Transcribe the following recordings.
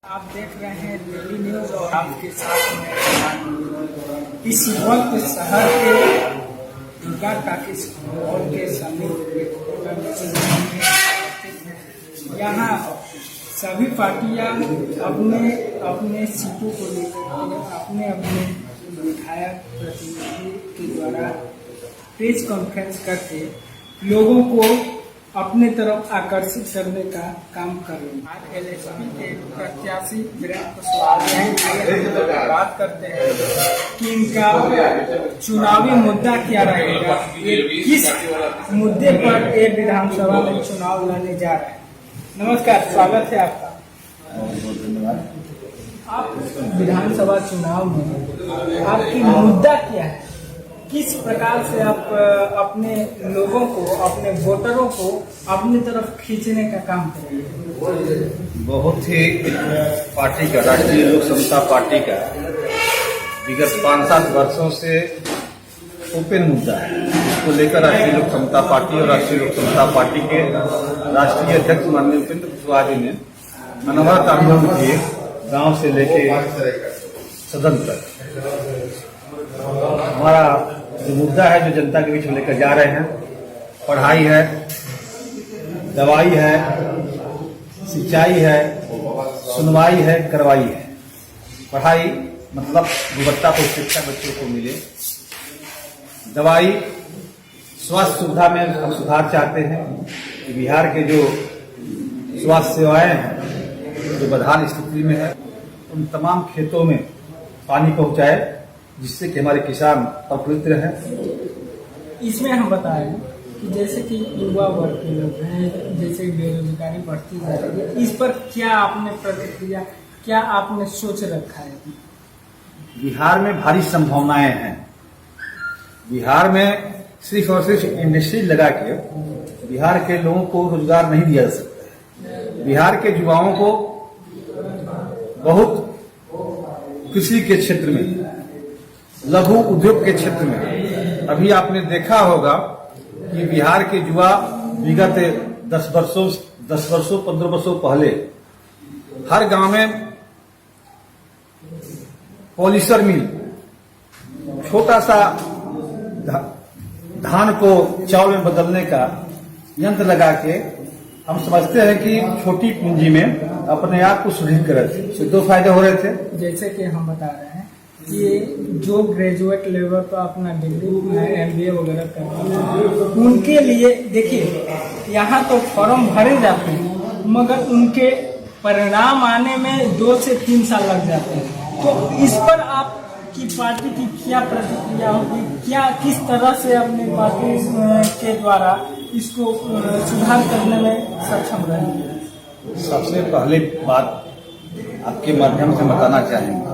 आप देख रहे हैं डेली न्यूज और आपके साथ में इस वक्त शहर के दुर्गा टाकिस हॉल के समीप यहाँ सभी पार्टियां अपने अपने सीटों को लेकर अपने अपने विधायक प्रतिनिधि के द्वारा प्रेस कॉन्फ्रेंस करके लोगों को अपने तरफ आकर्षित करने का काम कर रहे हैं। एलएसपी के प्रत्याशी वीरेंद्र कुशवाहा बात करते हैं कि इनका चुनावी मुद्दा क्या रहेगा, किस मुद्दे पर ये विधानसभा में चुनाव लड़ने जा रहे हैं। नमस्कार, स्वागत है आपका। बहुत धन्यवाद। आप विधानसभा चुनाव में आपकी मुद्दा क्या है, किस प्रकार से आप अपने लोगों को, अपने वोटरों को अपनी तरफ खींचने का काम करेंगे? बहुत ही पार्टी का, राष्ट्रीय लोक समता पार्टी का विगत 5-7 वर्षों से ओपन मुद्दा है। इसको लेकर राष्ट्रीय लोक समता पार्टी और राष्ट्रीय लोक समता पार्टी के राष्ट्रीय अध्यक्ष माननीय उपेंद्र कुशवाहा जी ने अनवरत आंदोलन किए, गांव से लेके सदन तक। हमारा जो मुद्दा है, जो जनता के बीच में लेकर जा रहे हैं, पढ़ाई है, दवाई है, सिंचाई है, सुनवाई है, करवाई है। पढ़ाई मतलब गुणवत्तापूर्ण शिक्षा बच्चों को मिले, दवाई स्वास्थ्य सुविधा में हम सुधार चाहते हैं कि बिहार के जो स्वास्थ्य सेवाएं हैं जो बदहाल स्थिति में है, उन तमाम खेतों में पानी पहुंचाए, जिससे कि हमारे किसान प्रफुल्लित रहे। इसमें हम बताएं कि जैसे कि युवा वर्ग के लोग हैं, जैसे बेरोजगारी बढ़ती जा रही है, इस पर क्या आपने प्रतिक्रिया, क्या आपने सोच रखा है? बिहार में भारी संभावनाएं हैं। बिहार में सिर्फ और सिर्फ इंडस्ट्री लगा के बिहार के लोगों को रोजगार नहीं दिया जा सकता है। बिहार के युवाओं को बहुत कृषि के क्षेत्र में, लघु उद्योग के क्षेत्र में, अभी आपने देखा होगा कि बिहार के युवा विगत 10 वर्षों 15 वर्षों पहले हर गांव में पॉलिशर मिल, छोटा सा धान को चावल में बदलने का यंत्र लगा के हम समझते हैं कि छोटी पूंजी में अपने आप को सुदृढ़ कर रहे थे। उससे 2 फायदे हो रहे थे। जैसे कि हम बता रहे हैं कि जो ग्रेजुएट लेवल पर अपना डिग्री MBA वगैरह करते हैं, उनके लिए देखिए यहाँ तो फॉर्म भरे जाते हैं, मगर उनके परिणाम आने में 2 से 3 साल लग जाते हैं। तो इस पर आपकी पार्टी की क्या प्रतिक्रिया होगी, क्या किस तरह से अपनी पार्टी के द्वारा इसको सुधार करने में सक्षम रहेंगे? सबसे पहले बात आपके माध्यम से बताना चाहेंगे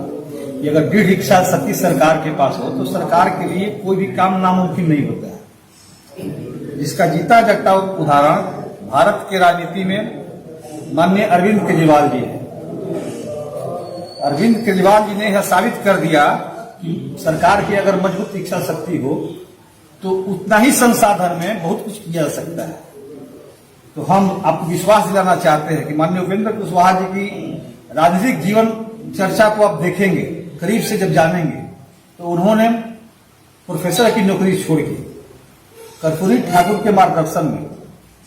कि अगर दृढ़ इच्छा शक्ति सरकार के पास हो तो सरकार के लिए कोई भी काम नामुमकिन नहीं होता है। जिसका जीता जागता उदाहरण भारत के राजनीति में माननीय अरविंद केजरीवाल जी है। अरविंद केजरीवाल जी ने यह साबित कर दिया कि सरकार की अगर मजबूत इच्छा शक्ति हो तो उतना ही संसाधन में बहुत कुछ किया जा सकता है। तो हम आपको विश्वास दिलाना चाहते हैं कि माननीय उपेंद्र कुशवाहा जी की राजनीतिक जीवन चर्चा को आप देखेंगे, करीब से जब जानेंगे, तो उन्होंने प्रोफेसर की नौकरी छोड़ के कर्पूरी ठाकुर के मार्गदर्शन में,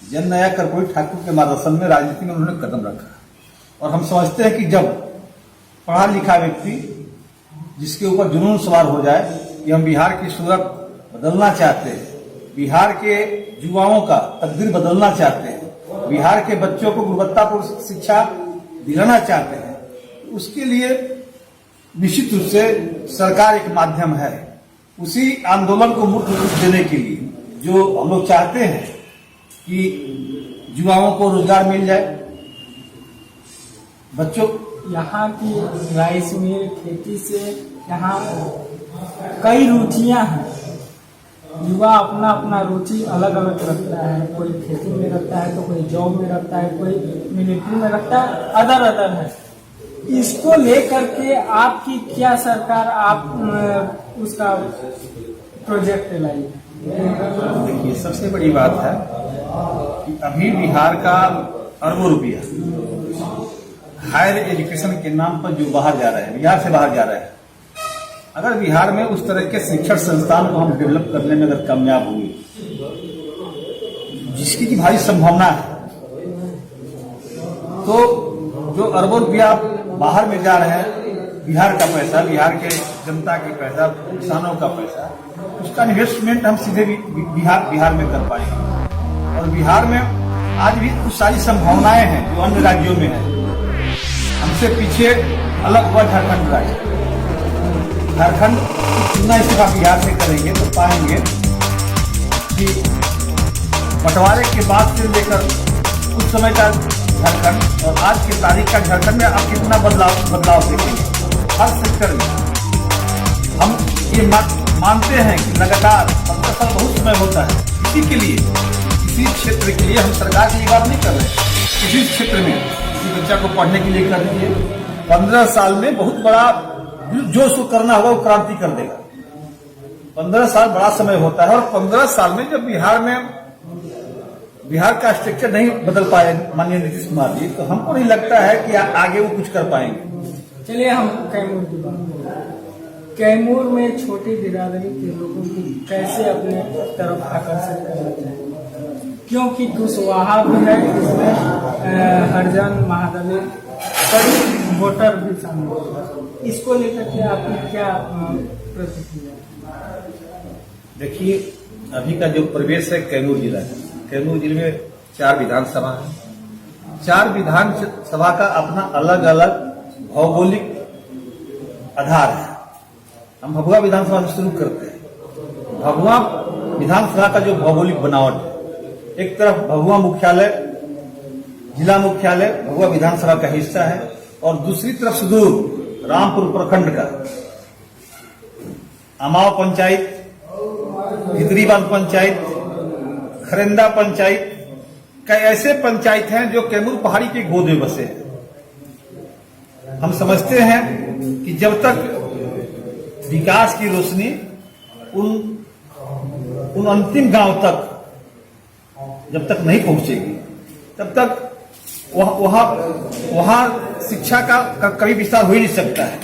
जन नायक कर्पूरी ठाकुर के मार्गदर्शन में राजनीति में उन्होंने कदम रखा। और हम समझते हैं कि जब पढ़ा लिखा व्यक्ति जिसके ऊपर जुनून सवार हो जाए कि हम बिहार की सूरत बदलना चाहते हैं, बिहार के युवाओं का तकदीर बदलना चाहते हैं, बिहार के बच्चों को गुणवत्तापूर्ण शिक्षा दिलाना चाहते हैं, उसके लिए निश्चित रूप से सरकार एक माध्यम है। उसी आंदोलन को मूर्त रूप देने के लिए जो हम लोग चाहते हैं कि युवाओं को रोजगार मिल जाए, बच्चों यहाँ की राइस मिल, खेती से यहाँ कई रुचियां हैं। युवा अपना अपना रुचि अलग अलग रखता है, कोई खेती में रखता है, तो कोई जॉब में रखता है, कोई मिलिट्री में रखता है, अदर है। इसको लेकर के आपकी क्या सरकार आप उसका प्रोजेक्ट लाई? देखिए, सबसे बड़ी बात है कि अभी बिहार का अरबों रुपया हायर एजुकेशन के नाम पर जो बाहर जा रहे हैं, बिहार से बाहर जा रहे हैं, अगर बिहार में उस तरह के शिक्षण संस्थान को हम डेवलप करने में अगर कामयाब हुए, जिसकी की भारी संभावना है, तो जो अरबों रुपया बाहर में जा रहे हैं, बिहार का पैसा, बिहार के जनता के पैसा, किसानों का पैसा, उसका इन्वेस्टमेंट हम सीधे बिहार में कर पाएंगे। और बिहार में आज भी कुछ सारी संभावनाएं हैं जो अन्य राज्यों में है। हमसे पीछे अलग हुआ झारखंड राज्य। झारखंड की तुलना इस बार बिहार से करेंगे तो पाएंगे कि बंटवारे के बाद से लेकर उस समय का झारखंड और आज की तारीख का झारखंड में आप कितना बदलाव देखेंगे। हर सेक्टर में हम ये मानते हैं कि लगातार 15 साल बहुत समय होता है। इसी के लिए, इसी क्षेत्र के लिए हम सरकार की बात नहीं कर रहे हैं। इसी क्षेत्र में किसी बच्चा को पढ़ने के लिए कर दीजिए, 15 साल में बहुत बड़ा जो उसको करना होगा वो क्रांति कर देगा। 15 साल बड़ा समय होता है और 15 साल में जब बिहार का स्ट्रक्चर नहीं बदल पाए माननीय नीतीश कुमार जी, तो हमको नहीं लगता है कि आगे वो कुछ कर पाएंगे। चलिए हम कैमूर की बात करें। कैमूर में छोटी बिरादरी के लोगों को कैसे अपने तरफ आकर्षित करना चाहिए, क्योंकि कुशवाहा भी है इसमें, हरिजन महादलित कई वोटर भी शामिल है। इसको लेकर के आपकी क्या प्रतिक्रिया? देखिए, अभी का जो परिवेश है कैमूर जिला है, कैमूर जिले में 4 विधानसभा है। 4 विधानसभा का अपना अलग अलग भौगोलिक आधार है। हम भभुआ विधानसभा से शुरू करते हैं। भभुआ विधानसभा का जो भौगोलिक बनावट है, एक तरफ भभुआ मुख्यालय, जिला मुख्यालय भभुआ विधानसभा का हिस्सा है, और दूसरी तरफ सुदूर रामपुर प्रखंड का अमाव पंचायत, भितरीबांध पंचायत, खरेंदा पंचायत कई ऐसे पंचायत हैं जो कैमूर पहाड़ी के गोद में बसे हैं। हम समझते हैं कि जब तक विकास की रोशनी उन अंतिम गांव तक जब तक नहीं पहुंचेगी, तब तक वहां शिक्षा का कभी विस्तार हो ही नहीं सकता है।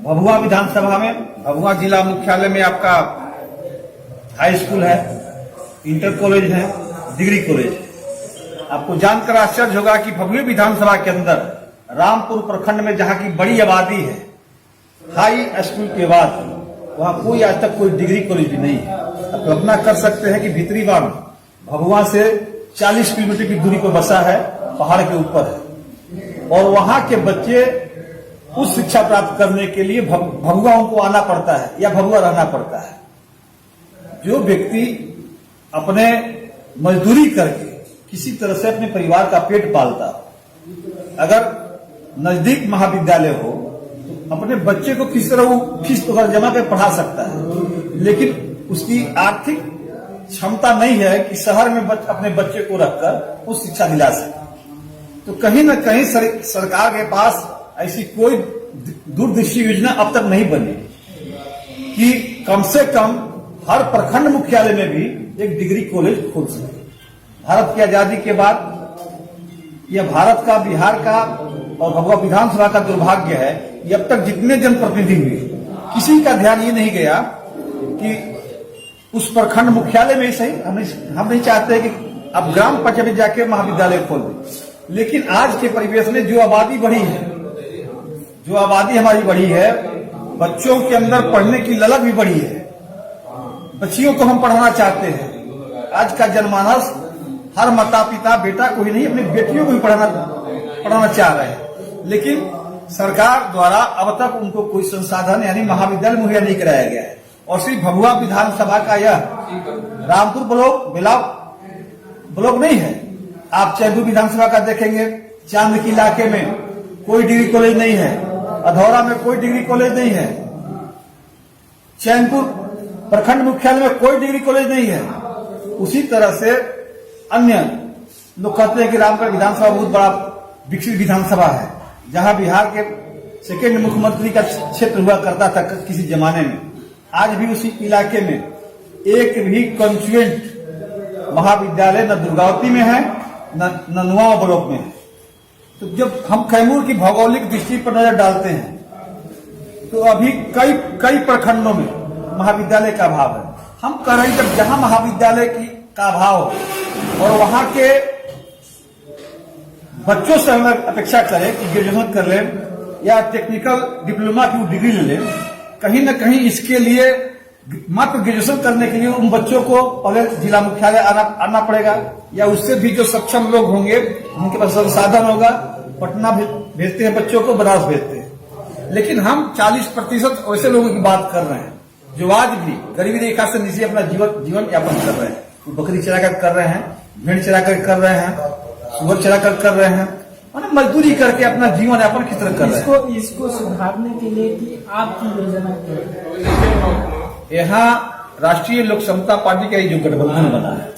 भभुआ विधानसभा में, भभुआ जिला मुख्यालय में आपका हाई स्कूल है, इंटर कॉलेज है, डिग्री कॉलेज है। आपको जानकर आश्चर्य होगा कि भभुआ विधानसभा के अंदर रामपुर प्रखंड में जहां की बड़ी आबादी है, हाई स्कूल के बाद वहां कोई आज तक कोई डिग्री कॉलेज भी नहीं है। आप कल्पना कर सकते हैं कि भितरीबांध भभुआ से 40 किलोमीटर की दूरी पर बसा है, पहाड़ के ऊपर है, और वहां के बच्चे उस शिक्षा प्राप्त करने के लिए भभुआ उनको आना पड़ता है या भभुआ रहना पड़ता है। जो व्यक्ति अपने मजदूरी करके किसी तरह से अपने परिवार का पेट पालता, अगर नजदीक महाविद्यालय हो तो अपने बच्चे को किस तरह वो फीस वगैरह जमा कर पढ़ा सकता है, लेकिन उसकी आर्थिक क्षमता नहीं है कि शहर में अपने बच्चे को रखकर उस शिक्षा दिला सके। तो कहीं न कहीं सरकार के पास ऐसी कोई दूरदृष्टि योजना अब तक नहीं बनी कि कम से कम हर प्रखंड मुख्यालय में भी एक डिग्री कॉलेज खोल सके। भारत की आजादी के बाद यह भारत का, बिहार का और भभुआ विधानसभा का दुर्भाग्य है कि अब तक जितने जनप्रतिनिधि हुए, किसी का ध्यान ये नहीं गया कि उस प्रखंड मुख्यालय में सही हम नहीं चाहते कि अब ग्राम पंचायत में जाके महाविद्यालय खोल दें, लेकिन आज के परिवेश में जो आबादी बढ़ी है, जो आबादी हमारी बढ़ी है, बच्चों के अंदर पढ़ने की ललक भी बढ़ी है। बच्चियों को हम पढ़ाना चाहते हैं। आज का जनमानस हर माता पिता बेटा को ही नहीं, अपनी बेटियों को भी पढ़ाना चाह रहे हैं, लेकिन सरकार द्वारा अब तक उनको कोई संसाधन यानी महाविद्यालय मुहैया नहीं कराया गया है। और सिर्फ भभुआ विधानसभा का यह रामपुर ब्लॉक नहीं है। आप चैनपुर विधानसभा का देखेंगे, चांद के इलाके में कोई डिग्री कॉलेज नहीं है, अधौरा में कोई डिग्री कॉलेज नहीं है, चैनपुर प्रखंड मुख्यालय में कोई डिग्री कॉलेज नहीं है। उसी तरह से अन्य लोग कहते हैं कि रामगढ़ विधानसभा बहुत बड़ा विकसित विधानसभा है, जहां बिहार के सेकेंड मुख्यमंत्री का क्षेत्र हुआ करता था किसी जमाने में। आज भी उसी इलाके में एक भी कॉन्स्टिट्यूएंट महाविद्यालय न दुर्गावती में है, न नुआ ब्लॉक में है। तो जब हम कैमूर की भौगोलिक दृष्टि पर नजर डालते हैं तो अभी कई प्रखंडों में महाविद्यालय का अभाव है। हम कह रहे हैं जब जहां महाविद्यालय का अभाव और वहां के बच्चों से हम अपेक्षा करें कि ग्रेजुएशन कर लें या टेक्निकल डिप्लोमा की डिग्री ले लें, कहीं न कहीं इसके लिए मात्र ग्रेजुएशन करने के लिए उन बच्चों को पहले जिला मुख्यालय आना पड़ेगा, या उससे भी जो सक्षम लोग होंगे उनके पास संसाधन होगा, पटना भेजते हैं बच्चों को, बनारस भेजते हैं। लेकिन हम 40% वैसे लोगों की बात कर रहे हैं जो आज भी गरीबी रेखा से नीचे अपना जीवन यापन कर रहे हैं। वो बकरी चराकर कर रहे हैं, भेड़ चराकर कर रहे हैं, सुअर चराकर कर रहे हैं, मतलब मजदूरी करके अपना जीवन यापन किस तरह कर रहे हैं। इसको सुधारने के लिए कि आपकी योजना क्या? यहाँ राष्ट्रीय लोक समता पार्टी का जो गठबंधन बना है,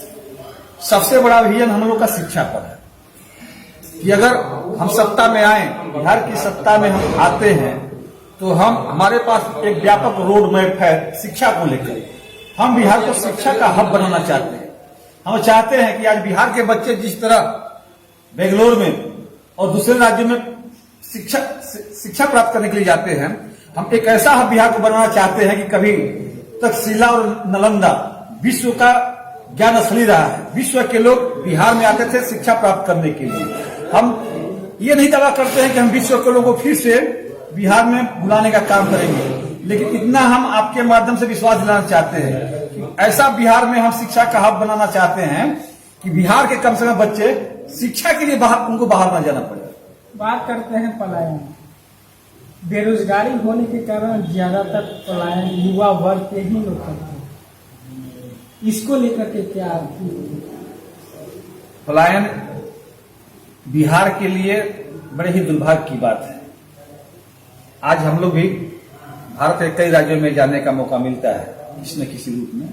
सबसे बड़ा विजन हम लोग का शिक्षा पर है कि अगर हम सत्ता में आए, बिहार की सत्ता में हम आते हैं तो हमारे पास एक व्यापक रोड मैप है शिक्षा को लेकर। हम बिहार को शिक्षा का हब बनाना चाहते हैं। हम चाहते हैं कि आज बिहार के बच्चे जिस तरह बेंगलोर में और दूसरे राज्यों में शिक्षा प्राप्त करने के लिए जाते हैं, हम एक ऐसा हब बिहार को बनाना चाहते हैं कि कभी तक्षशिला और नालंदा विश्व का ज्ञान स्थली रहा है। विश्व के लोग बिहार में आते थे शिक्षा प्राप्त करने के लिए। हम ये नहीं दावा करते हैं कि हम विश्व के लोगों को फिर से बिहार में बुलाने का काम करेंगे, लेकिन इतना हम आपके माध्यम से विश्वास दिलाना चाहते हैं कि ऐसा बिहार में हम शिक्षा का हब बनाना चाहते हैं कि बिहार के कम से कम बच्चे शिक्षा के लिए उनको बाहर न जाना पड़े। बात करते हैं पलायन। बेरोजगारी होने के कारण ज्यादातर पलायन युवा वर्ग के ही लोग करते हैं। इसको लेकर के क्या? पलायन बिहार के लिए बड़े ही दुर्भाग्य की बात है। आज हम लोग भी भारत के कई राज्यों में जाने का मौका मिलता है, किसी न किसी रूप में,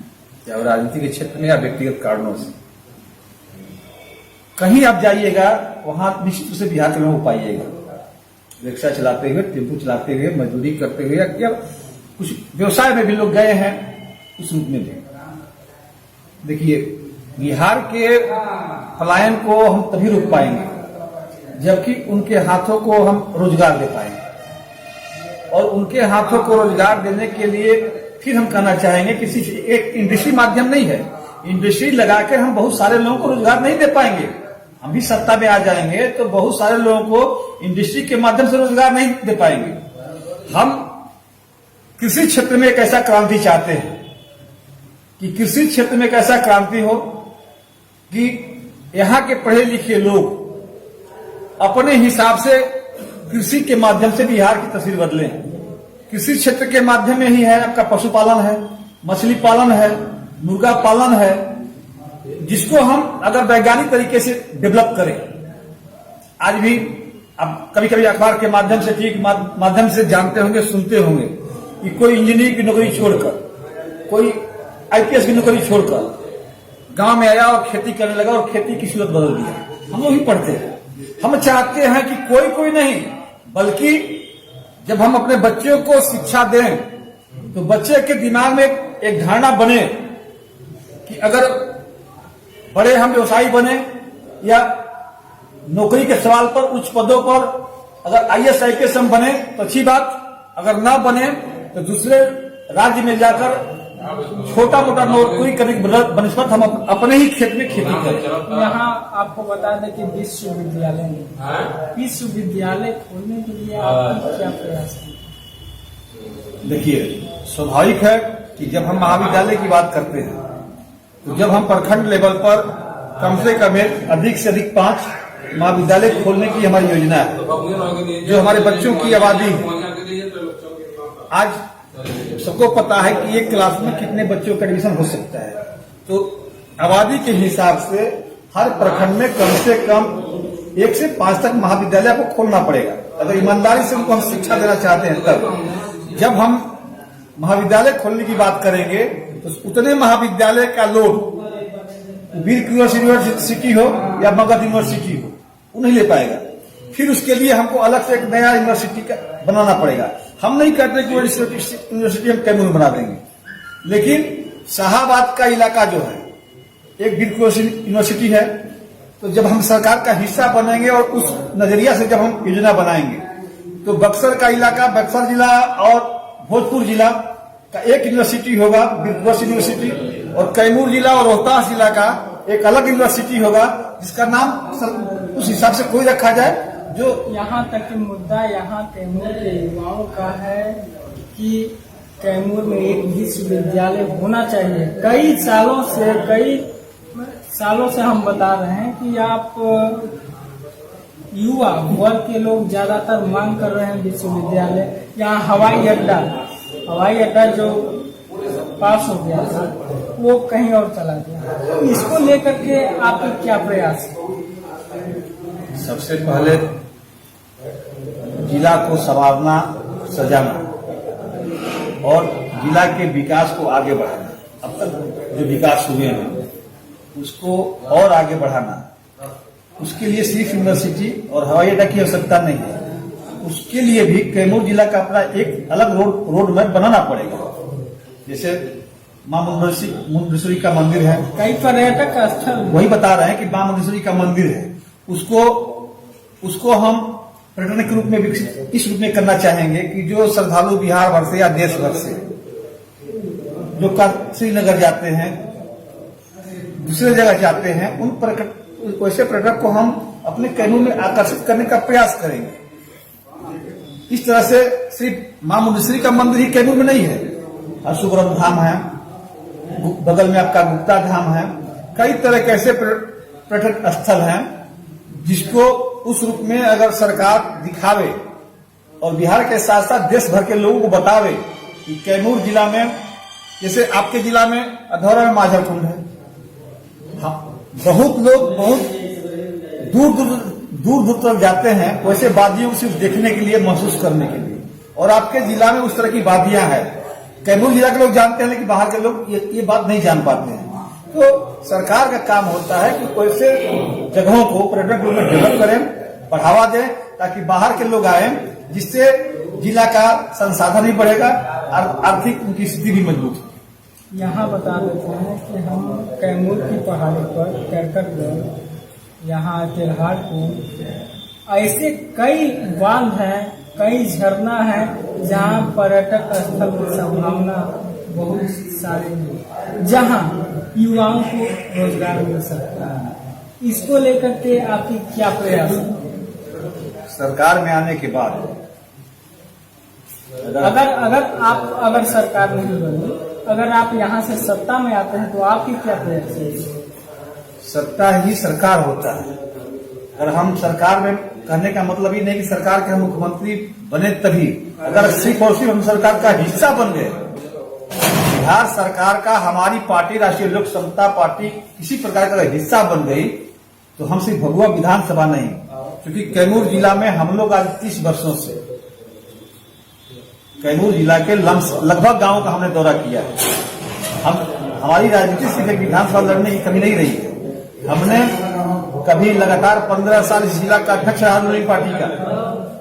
या राजनीति के क्षेत्र में या व्यक्तिगत कारणों से। कहीं आप जाइएगा वहां निश्चित रूप से बिहार के लोगों को पाइएगा, रिक्शा चलाते हुए, टेम्पो चलाते हुए, मजदूरी करते हुए, या कुछ व्यवसाय में भी लोग गए हैं उस रूप में भी। देखिए, बिहार के पलायन को हम तभी रोक पाएंगे जबकि उनके हाथों को हम रोजगार दे पाएंगे, और उनके हाथों को रोजगार देने के लिए फिर हम कहना चाहेंगे किसी एक इंडस्ट्री माध्यम नहीं है। इंडस्ट्री लगाकर हम बहुत सारे लोगों को रोजगार नहीं दे पाएंगे। हम भी सत्ता में आ जाएंगे तो बहुत सारे लोगों को इंडस्ट्री के माध्यम से रोजगार नहीं दे पाएंगे। हम कृषि क्षेत्र में एक ऐसा क्रांति चाहते हैं कि कृषि क्षेत्र में एक ऐसा क्रांति हो कि यहाँ के पढ़े लिखे लोग अपने हिसाब से कृषि के माध्यम से बिहार की तस्वीर बदले। कृषि क्षेत्र के माध्यम में ही है आपका पशुपालन है, मछली पालन है, मुर्गा पालन है, जिसको हम अगर वैज्ञानिक तरीके से डेवलप करें। आज भी अब कभी कभी अखबार के माध्यम से, टीवी के माध्यम से जानते होंगे, सुनते होंगे कि कोई इंजीनियरिंग की नौकरी छोड़कर, कोई आईपीएस की नौकरी छोड़कर गांव में आया और खेती करने लगा और खेती की सूरत बदल दी। हम लोग ही पढ़ते हैं। हम चाहते हैं कि कोई नहीं, बल्कि जब हम अपने बच्चों को शिक्षा दें तो बच्चे के दिमाग में एक धारणा बने कि अगर बड़े हम व्यवसायी बने या नौकरी के सवाल पर उच्च पदों पर अगर आईएएस आईपीएस हम बने तो अच्छी बात, अगर ना बने तो दूसरे राज्य में जाकर छोटा मोटा नौकरी करने की बनस्पत हम अपने ही खेत में खेती करें। यहाँ आपको बता दें कि विश्वविद्यालय खोलने के लिए आपकी क्या प्रयास है? देखिए, स्वाभाविक है कि जब हम महाविद्यालय की बात करते हैं तो जब हम प्रखंड लेवल पर कम से कम अधिक से अधिक 5 महाविद्यालय खोलने की हमारी योजना है। जो हमारे बच्चों की आबादी है, आज सबको पता है कि एक क्लास में कितने बच्चों का एडमिशन हो सकता है, तो आबादी के हिसाब से हर प्रखंड में कम से कम 1 से 5 तक महाविद्यालय आपको खोलना पड़ेगा। अगर ईमानदारी से उनको हम शिक्षा देना चाहते हैं, तब जब हम महाविद्यालय खोलने की बात करेंगे तो उतने महाविद्यालय का लोड वीर यूनिवर्सिटी हो या मगध यूनिवर्सिटी हो, वो नहीं ले पाएगा। फिर उसके लिए हमको अलग से एक नया यूनिवर्सिटी का बनाना पड़ेगा। हम नहीं कहते कि यूनिवर्सिटी हम कैमूर में बना देंगे, लेकिन शाहाबाद का इलाका जो है, एक वीर यूनिवर्सिटी है, तो जब हम सरकार का हिस्सा बनेंगे और उस नजरिया से जब हम योजना बनाएंगे तो बक्सर का इलाका, बक्सर जिला और भोजपुर जिला का एक यूनिवर्सिटी होगा, बिरबस यूनिवर्सिटी, और कैमूर जिला और रोहतास जिला का एक अलग यूनिवर्सिटी होगा जिसका नाम उस हिसाब से कोई रखा जाए। जो यहाँ तक कि मुद्दा यहाँ कैमूर के युवाओं का है कि कैमूर में एक विश्वविद्यालय होना चाहिए। कई सालों से हम बता रहे हैं कि आप युवा वर्ग के लोग ज्यादातर मांग कर रहे हैं विश्वविद्यालय। यहाँ हवाई अड्डा जो पास हो गया था वो कहीं और चला गया, तो इसको लेकर के आपके क्या प्रयास है? सबसे पहले जिला को संवारना, सजाना और जिला के विकास को आगे बढ़ाना। अब तक जो विकास हुए हैं उसको और आगे बढ़ाना, उसके लिए सिर्फ यूनिवर्सिटी और हवाई अड्डा की आवश्यकता नहीं है। उसके लिए भी कैमूर जिला का अपना एक अलग रोड मैप बनाना पड़ेगा। जैसे मां मुंडेश्वरी का मंदिर है, कई पर्यटक स्थल, वही बता रहे हैं कि मां मुंडेश्वरी का मंदिर है, उसको हम पर्यटन के रूप में विकसित इस रूप में करना चाहेंगे कि जो श्रद्धालु बिहार भर से या देश भर से जो श्रीनगर जाते हैं, दूसरे जगह जाते हैं, उन वैसे पर्यटक को हम अपने कैमूर में आकर्षित करने का प्रयास करेंगे। इस तरह से सिर्फ मां मुंडेश्वरी का मंदिर ही कैमूर में नहीं है, अशुभरम धाम है, बगल में आपका गुप्ता धाम है, कई तरह के ऐसे पर्यटक स्थल हैं जिसको उस रूप में अगर सरकार दिखावे और बिहार के साथ साथ देश भर के लोगों को बतावे कि कैमूर जिला में, जैसे आपके जिला में अधौरा में माझर कुंड है, हाँ, बहुत लोग बहुत दूर तक जाते हैं वैसे वादियों को सिर्फ देखने के लिए, महसूस करने के लिए, और आपके जिला में उस तरह की वादियां हैं। कैमूर जिला के लोग जानते हैं लेकिन बाहर के लोग ये बात नहीं जान पाते हैं। तो सरकार का काम होता है कि वैसे जगहों को पर्यटक रूप में डेवलप करें, बढ़ावा दें, ताकि बाहर के लोग आए, जिससे जिला का संसाधन भी बढ़ेगा और आर्थिक उनकी स्थिति भी मजबूत होगी। यहाँ बता देते हैं कि हम कैमूर की पहाड़ी पर करकटगढ़, यहाँ तेल्हारपुर, ऐसे कई बांध हैं, कई झरना है जहाँ पर्यटक स्थल की संभावना बहुत सारी है, जहाँ युवाओं को रोजगार मिल सकता है। इसको लेकर के आपकी क्या प्रयास है? सरकार में आने के बाद अगर सरकार नहीं बनी, अगर आप यहाँ से सत्ता में आते हैं तो आपकी क्या प्रयास है? सत्ता ही सरकार होता है। अगर हम सरकार में, कहने का मतलब ही नहीं कि सरकार के हम मुख्यमंत्री बने तभी, अगर सिर्फ और सिर्फ हम सरकार का हिस्सा बन गए, बिहार सरकार का हमारी पार्टी राष्ट्रीय लोक समता पार्टी किसी प्रकार का हिस्सा बन गई, तो हम सिर्फ भभुआ विधानसभा नहीं, क्योंकि कैमूर जिला में हम लोग आज 30 वर्षों से कैमूर जिला के लगभग गांवों का हमने दौरा किया है। हमारी राजनीति सिर्फ एक विधानसभा लड़ने की कमी नहीं रही है। हमने कभी लगातार 15 साल इस जिला का अध्यक्ष रहा रूलिंग पार्टी का,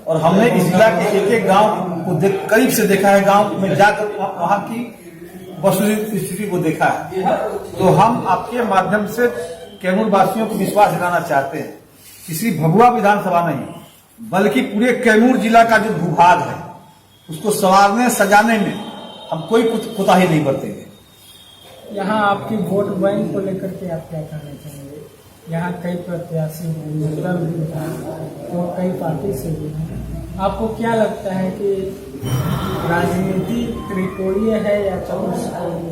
और हमने इस जिला के एक गांव को करीब से देखा है, गांव में जाकर वहां की वस्तुस्थिति स्थिति को देखा है। तो हम आपके माध्यम से कैमूर वासियों को विश्वास दिलाना चाहते हैं कि सिर्फ भभुआ विधानसभा नहीं बल्कि पूरे कैमूर जिला का जो भूभाग है उसको संवारने, सजाने में हम कोई कोताही नहीं बरतेंगे। यहाँ आपकी वोट बैंक को लेकर के आप क्या कहना चाहेंगे? यहाँ कई प्रत्याशी हैं, निर्दल भी हैं और कई पार्टी से भी हैं। आपको क्या लगता है कि राजनीति त्रिकोणीय है या चतुष्कोणीय?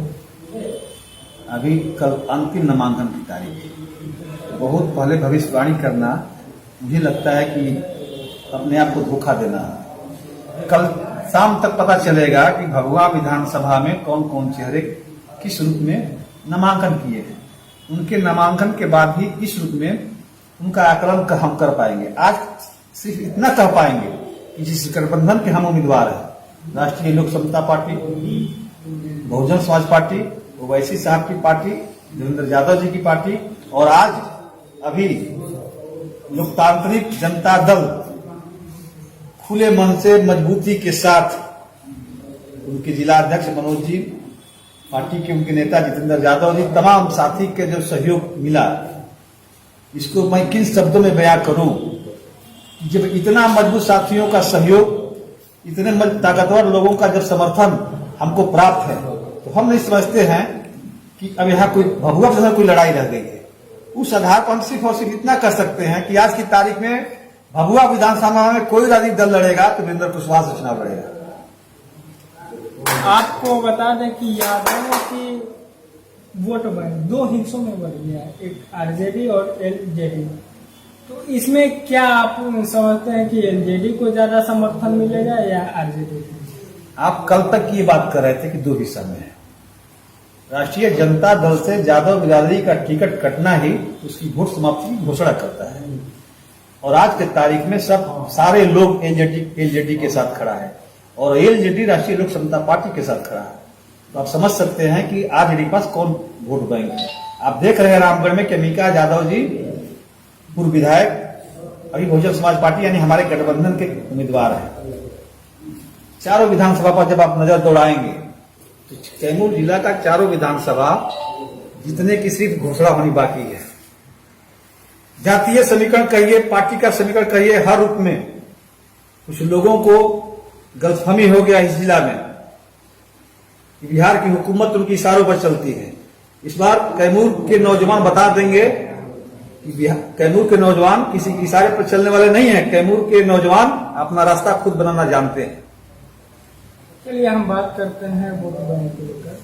अभी कल अंतिम नामांकन की तारीख है। बहुत पहले भविष्यवाणी करना मुझे लगता है कि अपने आप को धोखा देना। कल शाम तक पता चलेगा कि भभुआ विधानसभा में कौन कौन चेहरे किस रूप में नामांकन किए हैं। उनके नामांकन के बाद ही इस रूप में उनका आकलन हम कर पाएंगे। आज सिर्फ इतना कह पाएंगे कि जिस गठबंधन के हम उम्मीदवार हैं, राष्ट्रीय लोक समता पार्टी, बहुजन समाज पार्टी, ओवैसी साहब की पार्टी, देवेंद्र यादव जी की पार्टी, और आज अभी लोकतांत्रिक जनता दल खुले मन से मजबूती के साथ उनके जिला अध्यक्ष मनोज जी, पार्टी के उनके नेता जितेंद्र यादव जी, तमाम साथी के जो सहयोग मिला, इसको मैं किन शब्दों में बयां करूं। जब इतना मजबूत साथियों का सहयोग, इतने ताकतवर लोगों का जब समर्थन हमको प्राप्त है, तो हम नहीं समझते हैं कि अब यहाँ कोई भभुआ के कोई लड़ाई रह गई है। उस आधार पर हम सिर्फ और सिर्फ इतना कर सकते हैं कि आज की तारीख में भभुआ विधानसभा में कोई राजनीतिक दल लड़ेगा तो वीरेंद्र कुशवाहा से चुनाव लड़ेगा। आपको बता दें कि यादवों की वोट बैंक दो हिस्सों में बढ़ गया है, एक आरजेडी और एलजेडी। तो इसमें क्या आप समझते हैं कि एलजेडी को ज्यादा समर्थन मिलेगा या आरजेडी को? आप कल तक ये बात कर रहे थे कि दो हिस्सा में है। राष्ट्रीय जनता दल से यादव बिरादरी का टिकट कटना ही उसकी वोट समाप्ति की घोषणा करता है, और आज के तारीख में सारे लोग एलजेडी के साथ खड़ा है, और एलजेडी राष्ट्रीय लोक समता पार्टी के साथ खड़ा है। तो आप समझ सकते हैं कि आरजेडी के पास कौन वोट बैंक है। आप देख रहे हैं रामगढ़ में केमिका यादव जी पूर्व विधायक, अभी बहुजन समाज पार्टी यानी हमारे गठबंधन के उम्मीदवार हैं। चारों विधानसभा पर जब आप नजर दौड़ाएंगे तो कैमूर जिला का चारों विधानसभा जितने की सिर्फ घोषणा होनी बाकी है। जातीय समीकरण कहिए, पार्टी का समीकरण कहिए, हर रूप में कुछ लोगों को गलतफहमी हो गया इस जिला में कि बिहार की हुकूमत उनके इशारों पर चलती है। इस बार कैमूर के नौजवान बता देंगे कि कैमूर के नौजवान किसी के इशारे पर चलने वाले नहीं है। कैमूर के नौजवान अपना रास्ता खुद बनाना जानते हैं। चलिए हम बात करते हैं वोट बैंक को लेकर।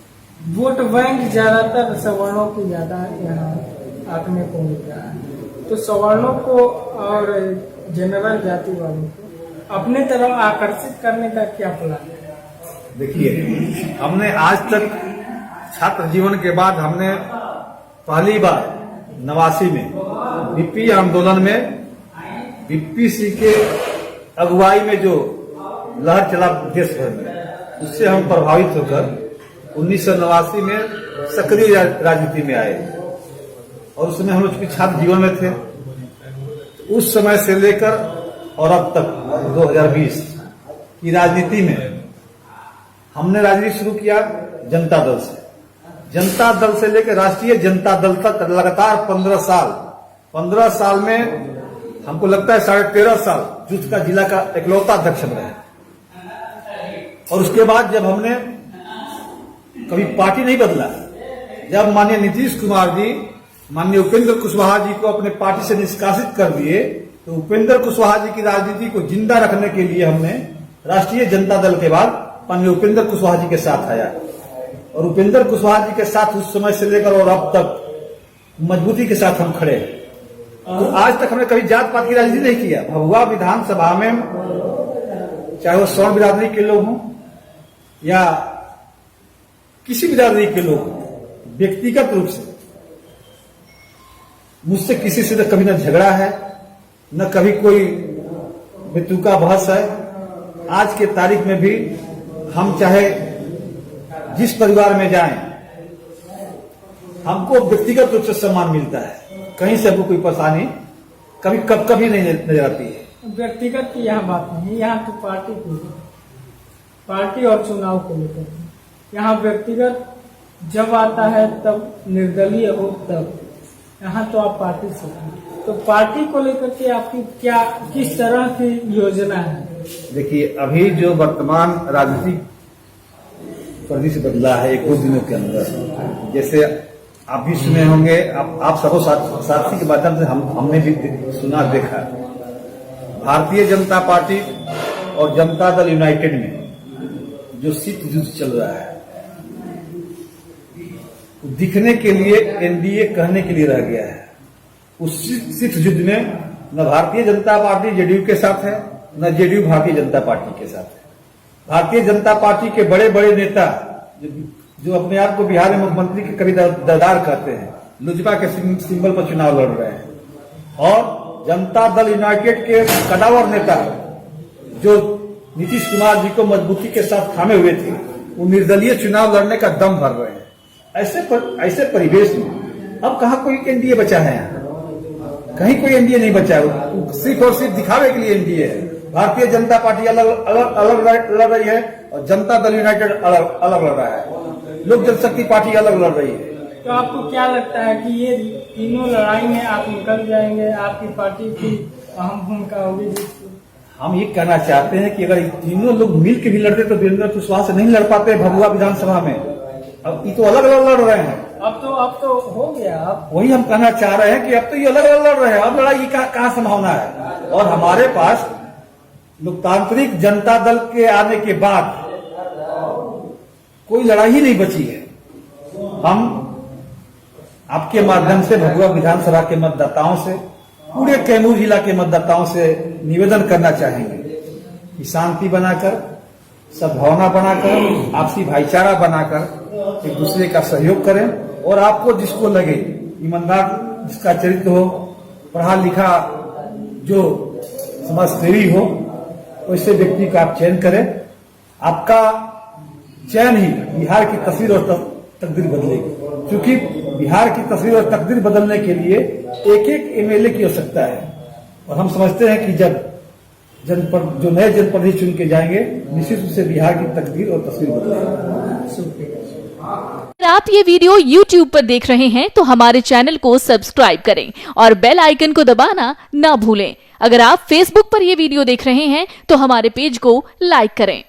वोट बैंक ज्यादातर सवर्णों की ज्यादा यहाँ आंकने को मिल रहा है, तो सवर्णों को और जनरल जाति वालों को अपने तरफ आकर्षित करने का क्या प्लान है? देखिए, हमने आज तक छात्र जीवन के बाद हमने पहली बार 89 में बीपी आंदोलन में बीपी सिंह के अगुवाई में जो लहर चला देश भर में, उससे हम प्रभावित होकर 1989 में सक्रिय राजनीति में आए, और उस समय हम लोग छात्र जीवन में थे। उस समय से लेकर और अब तक 2020 की राजनीति में हमने राजनीति शुरू किया जनता दल से। जनता दल से लेकर राष्ट्रीय जनता दल तक लगातार 15 साल में हमको लगता है 13.5 साल जुट का जिला का इकलौता अध्यक्ष रहे। और उसके बाद जब हमने कभी पार्टी नहीं बदला, जब माननीय नीतीश कुमार जी माननीय उपेंद्र कुशवाहा जी को अपने पार्टी से निष्कासित कर दिए, तो उपेंद्र कुशवाहा जी की राजनीति को जिंदा रखने के लिए हमने राष्ट्रीय जनता दल के बाद माननीय उपेंद्र कुशवाहा जी के साथ आया, और उपेंद्र कुशवाहा जी के साथ उस समय से लेकर और अब तक मजबूती के साथ हम खड़े हैं। तो आज तक हमने कभी जात पात की राजनीति नहीं किया। भभुआ विधानसभा में चाहे वो स्वर्ण बिरादरी के लोग हों या किसी बिरादरी के लोग, व्यक्तिगत रूप से मुझसे किसी से कभी न झगड़ा है, न कभी कोई बेतुका बहस है। आज के तारीख में भी हम चाहे जिस परिवार में जाएं, हमको व्यक्तिगत रूप से सम्मान मिलता है। कहीं से हमको कोई परेशानी कभी नहीं नजर आती है। व्यक्तिगत की यहाँ बात नहीं है, यहाँ तो पार्टी और चुनाव को लेकर। यहाँ व्यक्तिगत जब आता है तब निर्दलीय हो, तब यहाँ तो आप पार्टी से, तो पार्टी को लेकर के आपकी क्या किस तरह की योजना है? देखिए, अभी जो वर्तमान राजनीतिक परिदृश्य बदला है 1-2 दिनों के अंदर, जैसे आप भी सुने होंगे, आप सबको साथी के माध्यम से हमने भी सुना देखा, भारतीय जनता पार्टी और जनता दल यूनाइटेड में जो शीत युद्ध चल रहा है, दिखने के लिए एनडीए कहने के लिए रह गया है। उस शीत युद्ध में न भारतीय जनता पार्टी जेडीयू के साथ है, न जेडीयू भारतीय जनता पार्टी के साथ है। भारतीय जनता पार्टी के बड़े बड़े नेता जो अपने आप को बिहार में मुख्यमंत्री के कभी दरदार कहते हैं, लुजपा के सिंबल पर चुनाव लड़ रहे हैं, और जनता दल यूनाइटेड के कदावर नेता जो नीतीश कुमार जी को मजबूती के साथ थामे हुए थे, वो निर्दलीय चुनाव लड़ने का दम भर रहे हैं। ऐसे परिवेश में अब कहाँ कोई एनडीए बचा है? कहीं कोई एनडीए नहीं बचा है। सिर्फ और सिर्फ दिखावे के लिए एनडीए है। भारतीय जनता पार्टी अलग लड़ रही है और जनता दल यूनाइटेड अलग लड़ रहा है। लोक जनशक्ति पार्टी अलग लड़ रही है। तो आपको क्या लगता है कि ये तीनों लड़ाई में आप निकल जाएंगे, आपकी पार्टी की अहम भूमिका होगी? हम ये कहना चाहते हैं कि अगर ये तीनों लोग मिल के भी लड़ते तो वीरेंद्र कुशवाहा से नहीं लड़ पाते भभुआ विधानसभा में। अब ये तो अलग अलग लड़ रहे हैं। अब तो हो गया। अब वही हम कहना चाह रहे हैं कि अब तो ये अलग अलग लड़ रहे हैं, अब लड़ाई की कहाँ संभावना है। और हमारे पास लोकतांत्रिक जनता दल के आने के बाद कोई लड़ाई ही नहीं बची है। हम आपके माध्यम से भभुआ विधानसभा के मतदाताओं से, पूरे कैमूर जिला के मतदाताओं से निवेदन करना चाहेंगे कि शांति बनाकर, सद्भावना बनाकर, आपसी भाईचारा बनाकर एक दूसरे का सहयोग करें। और आपको जिसको लगे ईमानदार, जिसका चरित्र हो, पढ़ा लिखा, जो समाजसेवी हो, वैसे व्यक्ति का आप चयन करें। आपका चयन ही बिहार की तस्वीर और तकदीर बदलेगी, क्योंकि बिहार की तस्वीर और तकदीर बदलने के लिए एक एक एमएलए की आवश्यकता है। और हम समझते हैं कि जब जनपद, जो नए जनप्रतिनिधि चुन के जाएंगे, निश्चित रूप से बिहार की तकदीर और तस्वीर बदलेगी। अगर आप ये वीडियो YouTube पर देख रहे हैं तो हमारे चैनल को सब्सक्राइब करें और बेल आइकन को दबाना ना भूलें। अगर आप Facebook पर ये वीडियो देख रहे हैं तो हमारे पेज को लाइक करें।